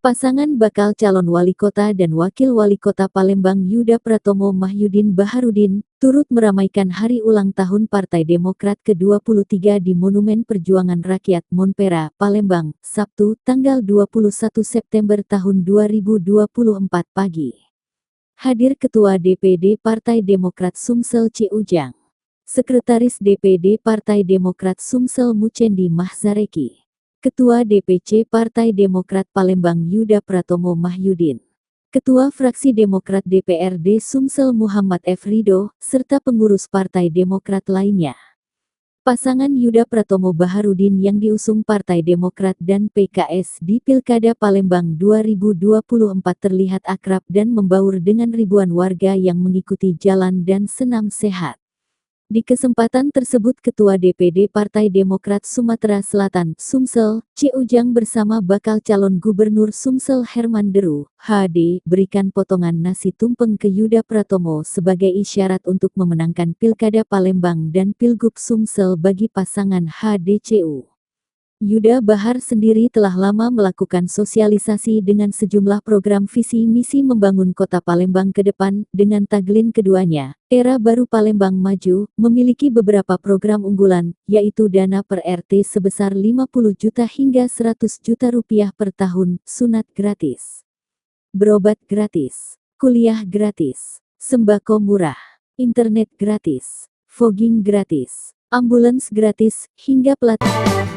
Pasangan bakal calon wali kota dan wakil wali kota Palembang Yuda Pratomo Mahyudin Baharudin, turut meramaikan hari ulang tahun Partai Demokrat ke-23 di Monumen Perjuangan Rakyat Monpera, Palembang, Sabtu, tanggal 21 September tahun 2024 pagi. Hadir Ketua DPD Partai Demokrat Sumsel C. Ujang, Sekretaris DPD Partai Demokrat Sumsel Mucendi Mahzareki, Ketua DPC Partai Demokrat Palembang Yuda Pratomo Mahyudin, Ketua Fraksi Demokrat DPRD Sumsel Muhammad F. Ridho, serta pengurus Partai Demokrat lainnya. Pasangan Yuda Pratomo Baharudin yang diusung Partai Demokrat dan PKS di Pilkada Palembang 2024 terlihat akrab dan membaur dengan ribuan warga yang mengikuti jalan dan senam sehat. Di kesempatan tersebut Ketua DPD Partai Demokrat Sumatera Selatan, Sumsel, C. Ujang bersama bakal calon Gubernur Sumsel Herman Deru, HD, berikan potongan nasi tumpeng ke Yuda Pratomo sebagai isyarat untuk memenangkan Pilkada Palembang dan Pilgub Sumsel bagi pasangan HDCU. Yuda Bahar sendiri telah lama melakukan sosialisasi dengan sejumlah program visi misi membangun kota Palembang ke depan, dengan tagline keduanya, Era Baru Palembang Maju, memiliki beberapa program unggulan, yaitu dana per RT sebesar 50 juta hingga 100 juta rupiah per tahun, sunat gratis, berobat gratis, kuliah gratis, sembako murah, internet gratis, fogging gratis, ambulans gratis, hingga pelatihan.